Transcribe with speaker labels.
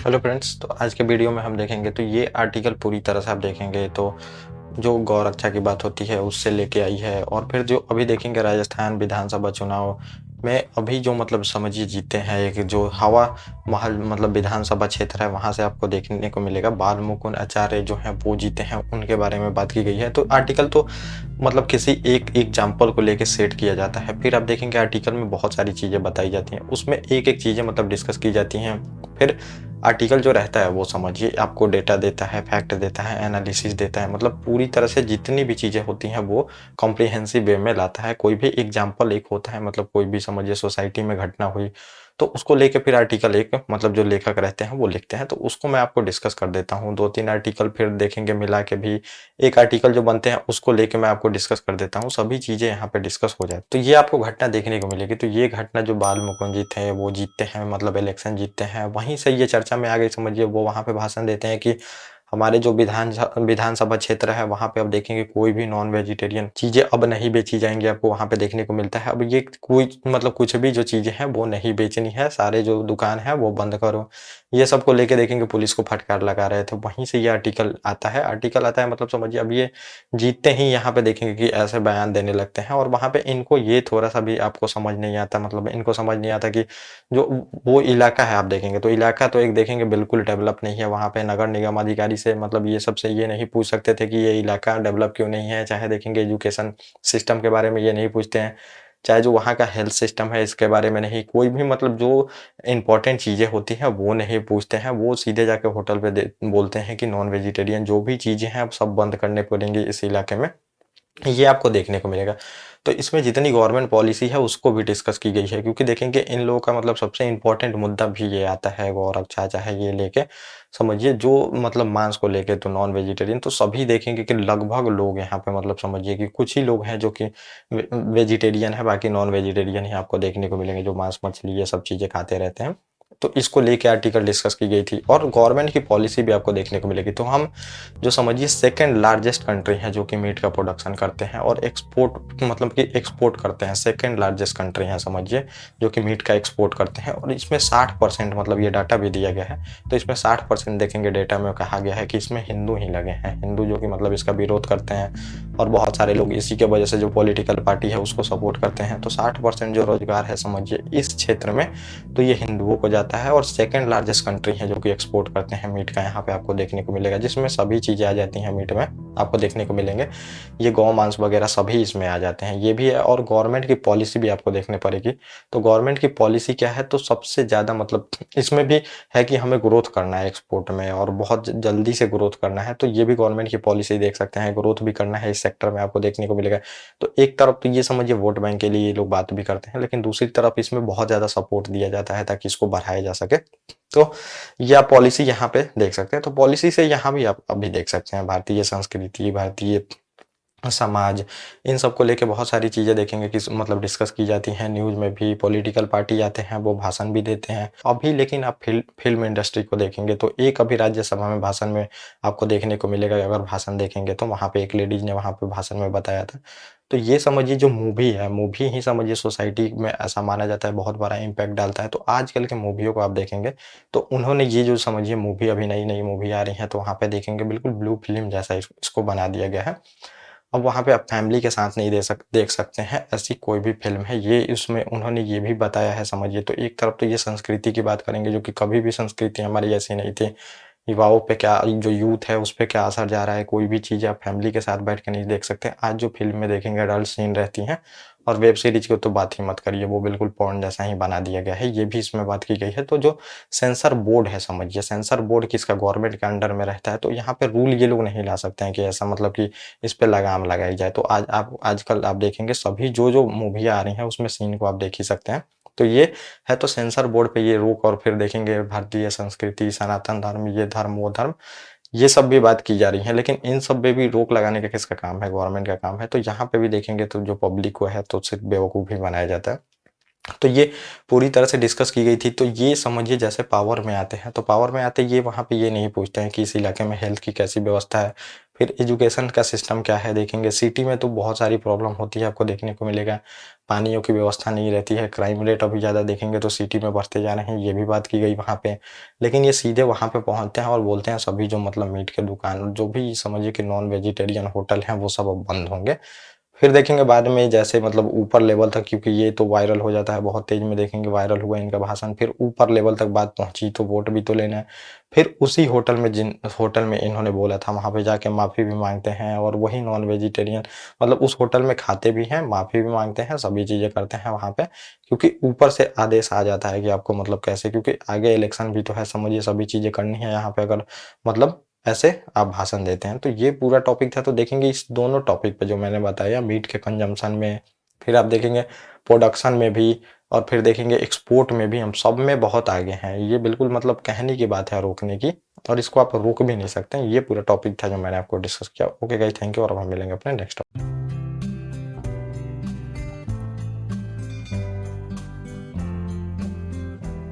Speaker 1: Hello friends, तो आज के वीडियो में हम देखेंगे तो ये आर्टिकल पूरी तरह से आप देखेंगे तो जो गौरक्षा की बात होती है उससे लेके आई है। और फिर जो अभी देखेंगे राजस्थान विधानसभा चुनाव में अभी जो मतलब समझिए जीते हैं, एक जो हवा महल मतलब विधानसभा क्षेत्र है वहाँ से आपको देखने को मिलेगा बाल मुकुंद आचार्य जो हैं वो जीते हैं, उनके बारे में बात की गई है। तो आर्टिकल तो मतलब किसी एक एग्जाम्पल को लेके सेट किया जाता है। फिर आप देखेंगे आर्टिकल में बहुत सारी चीज़ें बताई जाती हैं, उसमें एक चीज़ें मतलब डिस्कस की जाती हैं। फिर आर्टिकल जो रहता है वो समझिए आपको डेटा देता है, फैक्ट देता है, एनालिसिस देता है, मतलब पूरी तरह से जितनी भी चीज़ें होती हैं वो कॉम्प्रिहेंसिव वे में लाता है। कोई भी एग्जाम्पल एक होता है, मतलब कोई भी समझिए सोसाइटी में घटना हुई तो उसको लेके फिर आर्टिकल एक मतलब जो लेखक रहते हैं वो लिखते हैं। तो उसको मैं आपको डिस्कस कर देता हूँ, 2-3 आर्टिकल फिर देखेंगे मिला के भी एक आर्टिकल जो बनते हैं उसको लेके मैं आपको डिस्कस कर देता हूँ, सभी चीज़ें यहाँ पे डिस्कस हो जाए। तो ये आपको घटना देखने को मिलेगी। तो ये घटना जो बाल मुकुंद जी थे वो जीतते हैं, मतलब इलेक्शन जीतते हैं, वहीं से ये चर्चा में आ गई समझिए। वो वहाँ पे भाषण देते हैं कि हमारे जो विधानसभा क्षेत्र है वहाँ पे अब देखेंगे कोई भी नॉन वेजिटेरियन चीज़ें अब नहीं बेची जाएँगी, आपको वहाँ पे देखने को मिलता है। अब ये कोई मतलब कुछ भी जो चीज़ें हैं वो नहीं बेचनी है, सारे जो दुकान है वो बंद करो। ये सब को लेके देखेंगे पुलिस को फटकार लगा रहे थे, वहीं से ये आर्टिकल आता है। आर्टिकल आता है मतलब समझिए अब ये जीतते ही यहाँ पे देखेंगे कि ऐसे बयान देने लगते हैं। और वहाँ पे इनको ये थोड़ा-सा भी आपको समझ नहीं आता, मतलब इनको समझ नहीं आता कि जो वो इलाका है आप देखेंगे तो इलाका तो एक देखेंगे बिल्कुल डेवलप नहीं है। वहाँ पे नगर निगम अधिकारी से मतलब ये सबसे ये नहीं पूछ सकते थे कि ये इलाका डेवलप क्यों नहीं है। चाहे देखेंगे एजुकेशन सिस्टम के बारे में ये नहीं पूछते हैं, चाहे जो वहाँ का हेल्थ सिस्टम है इसके बारे में नहीं, कोई भी मतलब जो इम्पोर्टेंट चीज़ें होती हैं वो नहीं पूछते हैं। वो सीधे जाके होटल पे दे बोलते हैं कि नॉन वेजिटेरियन जो भी चीज़ें हैं अब सब बंद करने पड़ेंगी इस इलाके में। ये आपको देखने को मिलेगा। तो इसमें जितनी गवर्नमेंट पॉलिसी है उसको भी डिस्कस की गई है, क्योंकि देखेंगे इन लोगों का मतलब सबसे इम्पोर्टेंट मुद्दा भी ये आता है गौरक्षा चाहे ये लेके समझिए जो मतलब मांस को लेके तो नॉन वेजिटेरियन तो सभी देखेंगे कि लगभग लोग यहाँ पे मतलब समझिए कि कुछ ही लोग हैं जो कि वेजिटेरियन है, बाकी नॉन वेजिटेरियन ही आपको देखने को मिलेंगे जो मांस मछली ये सब चीज़ें खाते रहते हैं। तो इसको लेके आर्टिकल डिस्कस की गई थी और गवर्नमेंट की पॉलिसी भी आपको देखने को मिलेगी। तो हम जो समझिए सेकंड लार्जेस्ट कंट्री है जो कि मीट का प्रोडक्शन करते हैं और एक्सपोर्ट मतलब कि एक्सपोर्ट करते हैं, सेकंड लार्जेस्ट कंट्री है समझिए जो कि मीट का एक्सपोर्ट करते हैं। और इसमें 60% मतलब ये डाटा भी दिया गया है। तो इसमें 60% देखेंगे डेटा में कहा गया है कि इसमें हिंदू ही लगे हैं, हिंदू जो कि मतलब इसका विरोध करते हैं और बहुत सारे लोग इसी के वजह से जो पॉलिटिकल पार्टी है उसको सपोर्ट करते हैं। तो 60% जो रोजगार है समझिए इस क्षेत्र में तो ये हिंदुओं को जाता है। और सेकंड लार्जेस्ट कंट्री है जो कि एक्सपोर्ट करते हैं मीट का, यहाँ पे आपको देखने को मिलेगा, जिसमें सभी चीज़ें आ जाती हैं मीट में आपको देखने को मिलेंगे। ये गौ मांस वगैरह सभी इसमें आ जाते हैं, ये भी है। और गवर्नमेंट की पॉलिसी भी आपको देखने पड़ेगी। तो गवर्नमेंट की पॉलिसी क्या है, तो सबसे ज़्यादा मतलब इसमें भी है कि हमें ग्रोथ करना है एक्सपोर्ट में और बहुत जल्दी से ग्रोथ करना है। तो ये भी गवर्नमेंट की पॉलिसी देख सकते हैं, ग्रोथ भी करना है इस सेक्टर में आपको देखने को मिलेगा। तो एक तरफ तो ये समझिए वोट बैंक के लिए ये लोग बात भी करते हैं, लेकिन दूसरी तरफ इसमें बहुत ज़्यादा सपोर्ट दिया जाता है ताकि इसको बढ़ाया जा सके। तो ये आप पॉलिसी यहाँ पे देख सकते हैं। तो पॉलिसी से यहाँ भी आप अभी देख सकते हैं भारतीय संस्कृति, भारतीय समाज, इन सब को लेके बहुत सारी चीज़ें देखेंगे कि मतलब डिस्कस की जाती हैं। न्यूज़ में भी पॉलिटिकल पार्टी आते हैं, वो भाषण भी देते हैं अभी। लेकिन आप फिल्म इंडस्ट्री को देखेंगे तो एक अभी राज्यसभा में भाषण में आपको देखने को मिलेगा, अगर भाषण देखेंगे तो वहाँ पे एक लेडीज ने वहाँ पे भाषण में बताया था। तो ये समझिए जो मूवी है, मूवी ही समझिए सोसाइटी में ऐसा माना जाता है बहुत बड़ा इम्पैक्ट डालता है। तो आजकल के मूवियों को आप देखेंगे तो उन्होंने ये जो समझिए मूवी अभी नई नई मूवी आ रही है तो वहाँ पे देखेंगे बिल्कुल ब्लू फिल्म जैसा इसको बना दिया गया है। अब वहाँ पे आप फैमिली के साथ नहीं देख सकते हैं ऐसी कोई भी फ़िल्म है। ये इसमें उन्होंने ये भी बताया है समझिए। तो एक तरफ तो ये संस्कृति की बात करेंगे जो कि कभी भी संस्कृति हमारी ऐसी नहीं थी। युवाओं पे क्या जो यूथ है उस पे क्या असर जा रहा है, कोई भी चीज़ आप फैमिली के साथ बैठ के नहीं देख सकते। आज जो फ़िल्म में देखेंगे एडल्ट सीन रहती हैं और वेब सीरीज़ की तो बात ही मत करिए, वो बिल्कुल पोर्न जैसा ही बना दिया गया है। ये भी इसमें बात की गई है। तो जो सेंसर बोर्ड है समझिए, सेंसर बोर्ड किसका, गवर्नमेंट के अंडर में रहता है। तो यहाँ पे रूल ये लोग नहीं ला सकते हैं कि ऐसा मतलब कि इस पे लगाम लगाई जाए। तो आज आप आजकल आप देखेंगे सभी जो मूवियाँ आ रही हैं उसमें सीन को आप देख ही सकते हैं। तो ये है तो सेंसर बोर्ड पे ये रोक। और फिर देखेंगे भारतीय संस्कृति, सनातन धर्म, ये धर्म, वो धर्म, ये सब भी बात की जा रही है। लेकिन इन सब पे भी रोक लगाने का किसका काम है, गवर्नमेंट का काम है। तो यहाँ पे भी देखेंगे तो जो पब्लिक को है तो सिर्फ बेवकूफ़ ही बनाया जाता है। तो ये पूरी तरह से डिस्कस की गई थी। तो ये समझिए जैसे पावर में आते हैं, तो पावर में आते ये वहाँ पे ये नहीं पूछते हैं कि इस इलाके में हेल्थ की कैसी व्यवस्था है, फिर एजुकेशन का सिस्टम क्या है देखेंगे। सिटी में तो बहुत सारी प्रॉब्लम होती है, आपको देखने को मिलेगा, पानियों की व्यवस्था नहीं रहती है, क्राइम रेट अभी ज़्यादा देखेंगे तो सिटी में बढ़ते जा रहे हैं, ये भी बात की गई वहाँ पे। लेकिन ये सीधे वहाँ पे पहुँचते हैं और बोलते हैं सभी जो मतलब मीट के दुकान, जो भी समझिए कि नॉन वेजिटेरियन होटल हैं, वो सब अब बंद होंगे। फिर देखेंगे बाद में जैसे मतलब ऊपर लेवल तक, क्योंकि ये तो वायरल हो जाता है बहुत तेज़ में, देखेंगे वायरल हुआ इनका भाषण, फिर ऊपर लेवल तक बात पहुँची तो वोट भी तो लेना है। फिर उसी होटल में, जिन होटल में इन्होंने बोला था, वहाँ पे जाके माफ़ी भी माँगते हैं, और वही नॉन वेजिटेरियन मतलब उस होटल में खाते भी हैं, माफ़ी भी माँगते हैं, सभी चीज़ें करते हैं वहाँ पे। क्योंकि ऊपर से आदेश आ जाता है कि आपको मतलब कैसे, क्योंकि आगे इलेक्शन भी तो है, समझिए सभी चीज़ें करनी है यहाँ पे, अगर मतलब ऐसे आप भाषण देते हैं। तो ये पूरा टॉपिक था। तो देखेंगे इस दोनों टॉपिक पे जो मैंने बताया, मीट के कंजम्पशन में, फिर आप देखेंगे प्रोडक्शन में भी, और फिर देखेंगे एक्सपोर्ट में भी, हम सब में बहुत आगे हैं। ये बिल्कुल मतलब कहने की बात है रोकने की, और इसको आप रोक भी नहीं सकते हैं। ये पूरा टॉपिक था जो मैंने आपको डिस्कस किया। ओके गाइस, थैंक यू, और अब हम मिलेंगे अपने नेक्स्ट